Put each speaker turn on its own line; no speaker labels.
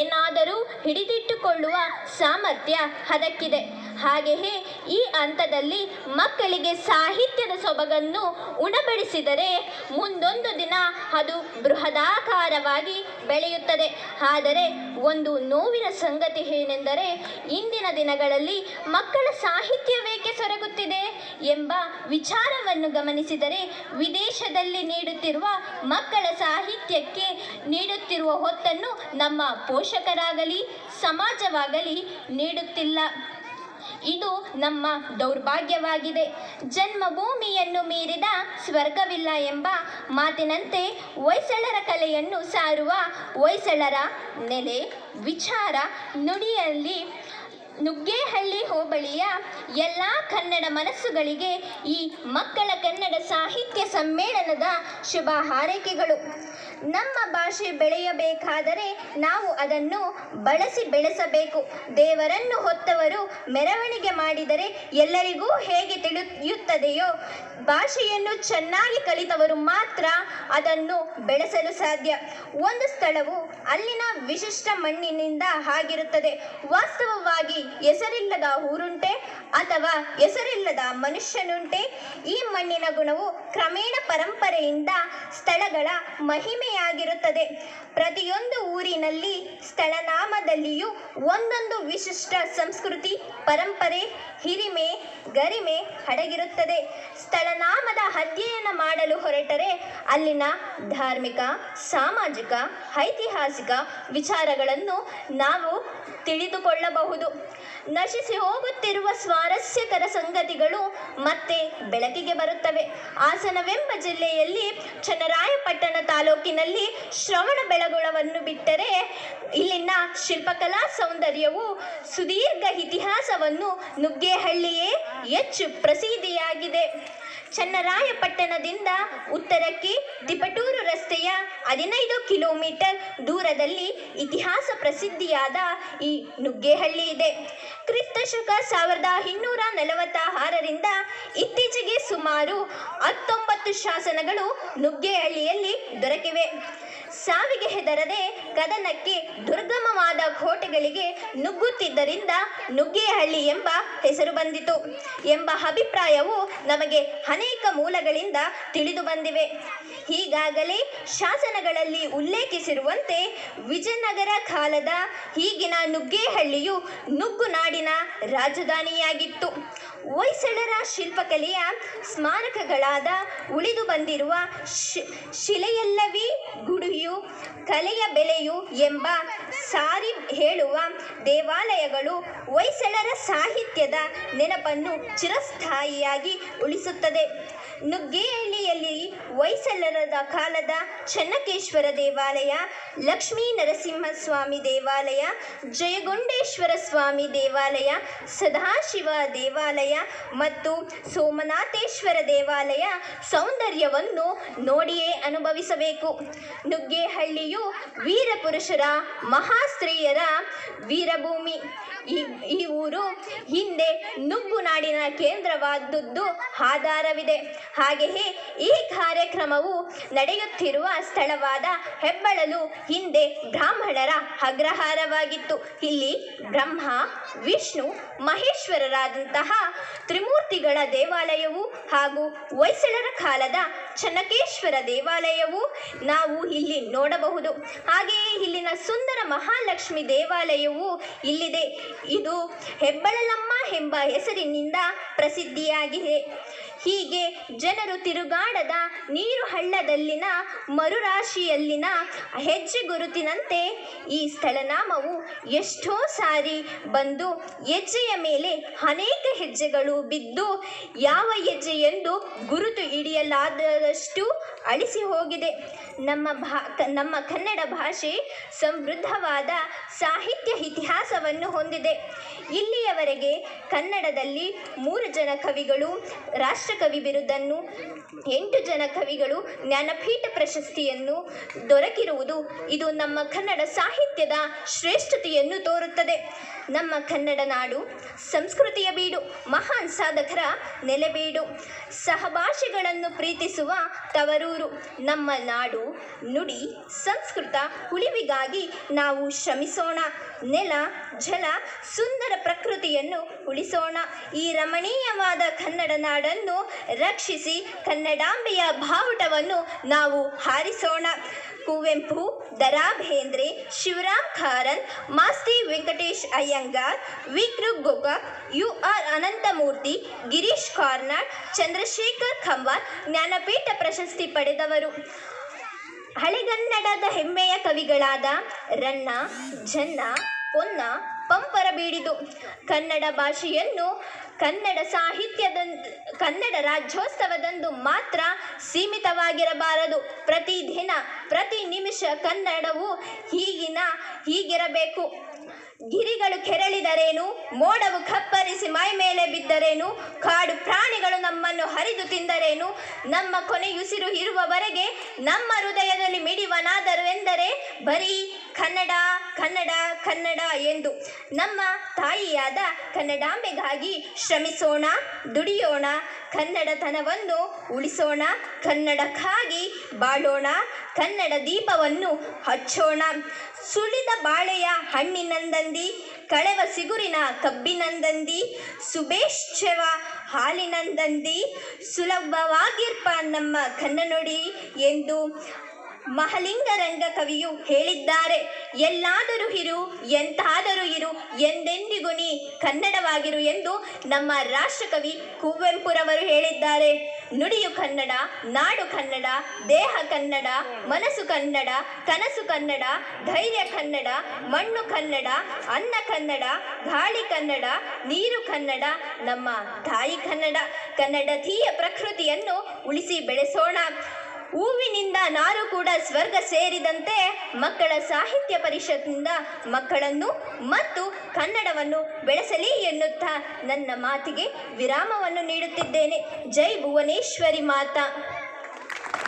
ಏನಾದರೂ ಹಿಡಿದಿಟ್ಟುಕೊಳ್ಳುವ ಸಾಮರ್ಥ್ಯ ಅದಕ್ಕಿದೆ. ಹಾಗೆಯೇ ಈ ಹಂತದಲ್ಲಿ ಮಕ್ಕಳಿಗೆ ಸಾಹಿತ್ಯದ ಸೊಬಗನ್ನು ಉಣಬಡಿಸಿದರೆ ಮುಂದೊಂದು ದಿನ ಅದು ಬೃಹದಾಕಾರವಾಗಿ ಬೆಳೆಯುತ್ತದೆ. ಆದರೆ ಒಂದು ನೋವಿನ ಸಂಗತಿ ಏನೆಂದರೆ, ಇಂದಿನ ದಿನಗಳಲ್ಲಿ ಮಕ್ಕಳ ಸಾಹಿತ್ಯವೇಕೆ ಸೊರಗುತ್ತಿದೆ ಎಂಬ ವಿಚಾರವನ್ನು ಗಮನಿಸಿದರೆ, ವಿದೇಶದಲ್ಲಿ ನೀಡುತ್ತಿರುವ ಮಕ್ಕಳ ಸಾಹಿತ್ಯಕ್ಕೆ ನೀಡುತ್ತಿರುವ ಹೊತ್ತನ್ನು ನಮ್ಮ ಪೋಷಕರಾಗಲಿ ಸಮಾಜವಾಗಲಿ ನೀಡುತ್ತಿಲ್ಲ. ಇದು ನಮ್ಮ ದೌರ್ಭಾಗ್ಯವಾಗಿದೆ. ಜನ್ಮಭೂಮಿಯನ್ನು ಮೀರಿದ ಸ್ವರ್ಗವಿಲ್ಲ ಎಂಬ ಮಾತಿನಂತೆ ಹೊಯ್ಸಳರ ಕಲೆಯನ್ನು ಸಾರುವ ಹೊಯ್ಸಳರ ನೆಲೆ, ವಿಚಾರ, ನುಡಿಯಲ್ಲಿ ನುಗ್ಗೇಹಳ್ಳಿ ಹೋಬಳಿಯ ಎಲ್ಲ ಕನ್ನಡ ಮನಸ್ಸುಗಳಿಗೆ ಈ ಮಕ್ಕಳ ಕನ್ನಡ ಸಾಹಿತ್ಯ ಸಮ್ಮೇಳನದ ಶುಭ ಹಾರೈಕೆಗಳು. ನಮ್ಮ ಭಾಷೆ ಬೆಳೆಯಬೇಕಾದರೆ ನಾವು ಅದನ್ನು ಬಳಸಿ ಬೆಳೆಸಬೇಕು. ದೇವರನ್ನು ಹೊತ್ತವರು ಮೆರವಣಿಗೆ ಮಾಡಿದರೆ ಎಲ್ಲರಿಗೂ ಹೇಗೆ ತಿಳಿಯುತ್ತದೆಯೋ, ಭಾಷೆಯನ್ನು ಚೆನ್ನಾಗಿ ಕಲಿತವರು ಮಾತ್ರ ಅದನ್ನು ಬೆಳೆಸಲು ಸಾಧ್ಯ. ಒಂದು ಸ್ಥಳವು ಅಲ್ಲಿನ ವಿಶಿಷ್ಟ ಮಣ್ಣಿನಿಂದ ಆಗಿರುತ್ತದೆ. ವಾಸ್ತವವಾಗಿ ಹೆಸರಿಲ್ಲದ ಊರುಂಟೆ ಅಥವಾ ಹೆಸರಿಲ್ಲದ ಮನುಷ್ಯನುಂಟೆ? ಈ ಮಣ್ಣಿನ ಗುಣವು ಕ್ರಮೇಣ ಪರಂಪರೆಯಿಂದ ಸ್ಥಳಗಳ ಮಹಿಮೆಯಾಗಿರುತ್ತದೆ. ಪ್ರತಿಯೊಂದು ಊರಿನಲ್ಲಿ ಸ್ಥಳನಾಮದಲ್ಲಿಯೂ ಒಂದೊಂದು ವಿಶಿಷ್ಟ ಸಂಸ್ಕೃತಿ, ಪರಂಪರೆ, ಹಿರಿಮೆ, ಗರಿಮೆ ಅಡಗಿರುತ್ತದೆ. ಸ್ಥಳನಾಮದ ಅಧ್ಯಯನ ಮಾಡಲು ಹೊರಟರೆ ಅಲ್ಲಿನ ಧಾರ್ಮಿಕ, ಸಾಮಾಜಿಕ, ಐತಿಹಾಸಿಕ ವಿಚಾರಗಳನ್ನು ನಾವು ತಿಳಿದುಕೊಳ್ಳಬಹುದು. ನಶಿಸಿ ಹೋಗುತ್ತಿರುವ ಸ್ವಾರಸ್ಯಕರ ಸಂಗತಿಗಳು ಮತ್ತೆ ಬೆಳಕಿಗೆ ಬರುತ್ತವೆ. ಹಾಸನವೆಂಬ ಜಿಲ್ಲೆಯಲ್ಲಿ ಚನ್ನರಾಯಪಟ್ಟಣ ತಾಲೂಕಿನಲ್ಲಿ ಶ್ರವಣಬೆಳಗೊಳವನ್ನು ಬಿಟ್ಟರೆ ಇಲ್ಲಿನ ಶಿಲ್ಪಕಲಾ ಸೌಂದರ್ಯವು ಸುದೀರ್ಘ ಇತಿಹಾಸವನ್ನು ನುಗ್ಗೇಹಳ್ಳಿಯೇ ಹೆಚ್ಚು ಪ್ರಸಿದ್ಧಿಯಾಗಿದೆ. ಚನ್ನರಾಯಪಟ್ಟಣದಿಂದ ಉತ್ತರಕ್ಕೆ ತಿಪಟೂರು ರಸ್ತೆಯ 15 ಕಿಲೋಮೀಟರ್ ದೂರದಲ್ಲಿ ಇತಿಹಾಸ ಪ್ರಸಿದ್ಧಿಯಾದ ಈ ನುಗ್ಗೇಹಳ್ಳಿ ಇದೆ. ಕ್ರಿಸ್ತಶಕ 1246ರಿಂದ ಇತ್ತೀಚೆಗೆ ಸುಮಾರು 19 ಶಾಸನಗಳು ನುಗ್ಗೇಹಳ್ಳಿಯಲ್ಲಿ ದೊರಕಿವೆ. ಸಾವಿಗೆ ಹೆದರದೆ ಕದನಕ್ಕೆ ದುರ್ಗಮವಾದ ಕೋಟೆಗಳಿಗೆ ನುಗ್ಗುತ್ತಿದ್ದರಿಂದ ನುಗ್ಗೇಹಳ್ಳಿ ಎಂಬ ಹೆಸರು ಬಂದಿತು ಎಂಬ ಅಭಿಪ್ರಾಯವು ನಮಗೆ ಅನೇಕ ಮೂಲಗಳಿಂದ ತಿಳಿದು ಬಂದಿವೆ. ಈಗಾಗಲೇ ಶಾಸನಗಳಲ್ಲಿ ಉಲ್ಲೇಖಿಸಿರುವಂತೆ ವಿಜಯನಗರ ಕಾಲದ ಈಗಿನ ನುಗ್ಗೇಹಳ್ಳಿಯು ನುಗ್ಗುನಾಡಿನ ರಾಜಧಾನಿಯಾಗಿತ್ತು. ಹೊಯ್ಸಳರ ಶಿಲ್ಪಕಲೆಯ ಸ್ಮಾರಕಗಳಾದ ಉಳಿದು ಬಂದಿರುವ ಶಿಲೆಯಲ್ಲವೇ ಗುಡಿಯು ಕಲೆಯ ಬೆಲೆಯು ಎಂಬ ಸಾರಿ ಹೇಳುವ ದೇವಾಲಯಗಳು ಹೊಯ್ಸಳರ ಸಾಹಿತ್ಯದ ನೆನಪನ್ನು ಚಿರಸ್ಥಾಯಿಯಾಗಿ ಉಳಿಸುತ್ತದೆ. ನುಗ್ಗೇಹಳ್ಳಿಯಲ್ಲಿ ಹೊಯ್ಸಳರ ಕಾಲದ ಚೆನ್ನಕೇಶ್ವರ ದೇವಾಲಯ, ಲಕ್ಷ್ಮೀ ನರಸಿಂಹಸ್ವಾಮಿ ದೇವಾಲಯ, ಜಯಗೊಂಡೇಶ್ವರ ಸ್ವಾಮಿ ದೇವಾಲಯ, ಸದಾಶಿವ ದೇವಾಲಯ ಮತ್ತು ಸೋಮನಾಥೇಶ್ವರ ದೇವಾಲಯ ಸೌಂದರ್ಯವನ್ನು ನೋಡಿಯೇ ಅನುಭವಿಸಬೇಕು. ನುಗ್ಗೇಹಳ್ಳಿಯು ವೀರಪುರುಷರ, ಮಹಾಸ್ತ್ರೀಯರ ವೀರಭೂಮಿ. ಈ ಊರು ಹಿಂದೆ ನುಗ್ಗುನಾಡಿನ ಕೇಂದ್ರವಾದದ್ದು ಆಧಾರವಿದೆ. ಹಾಗೆಯೇ ಈ ಕಾರ್ಯಕ್ರಮವು ನಡೆಯುತ್ತಿರುವ ಸ್ಥಳವಾದ ಹೆಬ್ಬಳಲು ಹಿಂದೆ ಬ್ರಾಹ್ಮಣರ ಅಗ್ರಹಾರವಾಗಿತ್ತು. ಇಲ್ಲಿ ಬ್ರಹ್ಮ, ವಿಷ್ಣು, ಮಹೇಶ್ವರರಾದಂತಹ ತ್ರಿಮೂರ್ತಿಗಳ ದೇವಾಲಯವು ಹಾಗೂ ಹೊಯ್ಸಳರ ಕಾಲದ ಚೆನ್ನಕೇಶ್ವರ ದೇವಾಲಯವು ನಾವು ಇಲ್ಲಿ ನೋಡಬಹುದು. ಹಾಗೆಯೇ ಇಲ್ಲಿನ ಸುಂದರ ಮಹಾಲಕ್ಷ್ಮಿ ದೇವಾಲಯವು ಇಲ್ಲಿದೆ. ಇದು ಹೆಬ್ಬಳಲಮ್ಮ ಎಂಬ ಹೆಸರಿನಿಂದ ಪ್ರಸಿದ್ಧಿಯಾಗಿದೆ. ಹೀಗೆ ಜನರು ತಿರುಗಾಡದ ನೀರು ಹಳ್ಳದಲ್ಲಿನ ಮರುರಾಶಿಯಲ್ಲಿನ ಹೆಜ್ಜೆ ಗುರುತಿನಂತೆ ಈ ಸ್ಥಳನಾಮವು ಎಷ್ಟೋ ಸಾರಿ ಬಂದು ಹೆಜ್ಜೆಯ ಮೇಲೆ ಅನೇಕ ಹೆಜ್ಜೆಗಳು ಬಿದ್ದು ಯಾವ ಹೆಜ್ಜೆ ಎಂದು ಗುರುತು ಹಿಡಿಯಲಾದಷ್ಟು ಅಳಿಸಿ ಹೋಗಿದೆ. ನಮ್ಮ ಕನ್ನಡ ಭಾಷೆ ಸಮೃದ್ಧವಾದ ಸಾಹಿತ್ಯ ಇತಿಹಾಸವನ್ನು ಹೊಂದಿದೆ. ಇಲ್ಲಿಯವರೆಗೆ ಕನ್ನಡದಲ್ಲಿ 3 ಜನ ಕವಿಗಳು, ರಾಷ್ಟ್ರ ರಾಷ್ಟ್ರಕವಿ ಬಿರುದನ್ನು, 8 ಜನ ಕವಿಗಳು ಜ್ಞಾನಪೀಠ ಪ್ರಶಸ್ತಿಯನ್ನು ದೊರಕಿರುವುದು ಇದು ನಮ್ಮ ಕನ್ನಡ ಸಾಹಿತ್ಯದ ಶ್ರೇಷ್ಠತೆಯನ್ನು ತೋರುತ್ತದೆ. ನಮ್ಮ ಕನ್ನಡ ನಾಡು ಸಂಸ್ಕೃತಿಯ ಬೀಡು, ಮಹಾನ್ ಸಾಧಕರ ನೆಲೆಬೀಡು, ಸಹಭಾಷಿಗಳನ್ನು ಪ್ರೀತಿಸುವ ತವರೂರು. ನಮ್ಮ ನಾಡು ನುಡಿ ಸಂಸ್ಕೃತ ಉಳಿವಿಗಾಗಿ ನಾವು ಶ್ರಮಿಸೋಣ. ನೆಲ ಜಲ ಸುಂದರ ಪ್ರಕೃತಿಯನ್ನು ಉಳಿಸೋಣ. ಈ ರಮಣೀಯವಾದ ಕನ್ನಡ ನಾಡನ್ನು ರಕ್ಷಿಸಿ ಕನ್ನಡಾಂಬೆಯ ಬಾವುಟವನ್ನು ನಾವು ಹಾರಿಸೋಣ. ಕುವೆಂಪು, ದ.ರಾ. ಬೇಂದ್ರೆ, ಶಿವರಾಮ್ ಕಾರಂತ್, ಮಾಸ್ತಿ ವೆಂಕಟೇಶ್ ಅಯ್ಯಂಗಾರ್, ವಿ.ಕೃ. ಗೋಕಾಕ್, ಯು.ಆರ್. ಅನಂತಮೂರ್ತಿ, ಗಿರೀಶ್ ಕಾರ್ನಾಡ್, ಚಂದ್ರಶೇಖರ್ ಕಂಬಾರ್ ಜ್ಞಾನಪೀಠ ಪ್ರಶಸ್ತಿ ಪಡೆದವರು. ಹಳೆಗನ್ನಡದ ಹೆಮ್ಮೆಯ ಕವಿಗಳಾದ ರನ್ನ, ಜನ್ನ, ಪೊನ್ನ, ಪಂಪರ ಬೀಡಿದು. ಕನ್ನಡ ಭಾಷೆಯನ್ನು ಕನ್ನಡ ರಾಜ್ಯೋತ್ಸವದಂದು ಮಾತ್ರ ಸೀಮಿತವಾಗಿರಬಾರದು. ಪ್ರತಿದಿನ ಪ್ರತಿ ನಿಮಿಷ ಕನ್ನಡವು ಹೀಗಿರಬೇಕು. ಗಿರಿಗಳು ಕೆರಳಿದರೇನು, ಮೋಡವು ಕಪ್ಪರಿಸಿ ಮೈ ಮೇಲೆ ಬಿದ್ದರೇನು, ಕಾಡು ಪ್ರಾಣಿಗಳು ನಮ್ಮನ್ನು ಹರಿದು ತಿಂದರೇನು, ನಮ್ಮ ಕೊನೆಯುಸಿರು ಇರುವವರೆಗೆ ನಮ್ಮ ಹೃದಯದಲ್ಲಿ ಮಿಡಿವನಾದರು ಎಂದರೆ ಬರೀ ಕನ್ನಡ ಕನ್ನಡ ಕನ್ನಡ ಎಂದು. ನಮ್ಮ ತಾಯಿಯಾದ ಕನ್ನಡಾಂಬೆಗಾಗಿ ಶ್ರಮಿಸೋಣ, ದುಡಿಯೋಣ, ಕನ್ನಡತನವನ್ನು ಉಳಿಸೋಣ, ಕನ್ನಡಕ್ಕಾಗಿ ಬಾಳೋಣ, ಕನ್ನಡ ದೀಪವನ್ನು ಹಚ್ಚೋಣ. ಸುಳಿದ ಬಾಳೆಯ ಹಣ್ಣಿನಂದಂದಿ, ಕಳೆವ ಸಿಗುರಿನ ಕಬ್ಬಿನಂದಂದಿ, ಸುಬೇಶ್ಚವ ಹಾಲಿನಂದಂದಿ, ಸುಲಭವಾಗಿರ್ಪ ನಮ್ಮ ಕನ್ನನುಡಿ ಎಂದು ಮಹಲಿಂಗರಂಗ ಕವಿಯು ಹೇಳಿದ್ದಾರೆ. ಎಲ್ಲಾದರೂ ಇರು, ಎಂತಾದರೂ ಇರು, ಎಂದೆಂದಿಗೂ ನೀ ಕನ್ನಡವಾಗಿರು ಎಂದು ನಮ್ಮ ರಾಷ್ಟ್ರಕವಿ ಕುವೆಂಪುರವರು ಹೇಳಿದ್ದಾರೆ. ನುಡಿಯು ಕನ್ನಡ, ನಾಡು ಕನ್ನಡ, ದೇಹ ಕನ್ನಡ, ಮನಸ್ಸು ಕನ್ನಡ, ಕನಸು ಕನ್ನಡ, ಧೈರ್ಯ ಕನ್ನಡ, ಮಣ್ಣು ಕನ್ನಡ, ಅನ್ನ ಕನ್ನಡ, ಗಾಳಿ ಕನ್ನಡ, ನೀರು ಕನ್ನಡ, ನಮ್ಮ ತಾಯಿ ಕನ್ನಡ. ಕನ್ನಡತೀಯ ಪ್ರಕೃತಿಯನ್ನು ಉಳಿಸಿ ಬೆಳೆಸೋಣ. ಹೂವಿನಿಂದ ನಾರು ಕೂಡ ಸ್ವರ್ಗ ಸೇರಿದಂತೆ ಮಕ್ಕಳ ಸಾಹಿತ್ಯ ಪರಿಷತ್ನಿಂದ ಮಕ್ಕಳನ್ನು ಮತ್ತು ಕನ್ನಡವನ್ನು ಬೆಳೆಸಲಿ ಎನ್ನುತ್ತಾ ನನ್ನ ಮಾತಿಗೆ ವಿರಾಮವನ್ನು ನೀಡುತ್ತಿದ್ದೇನೆ. ಜೈ ಭುವನೇಶ್ವರಿ ಮಾತಾ.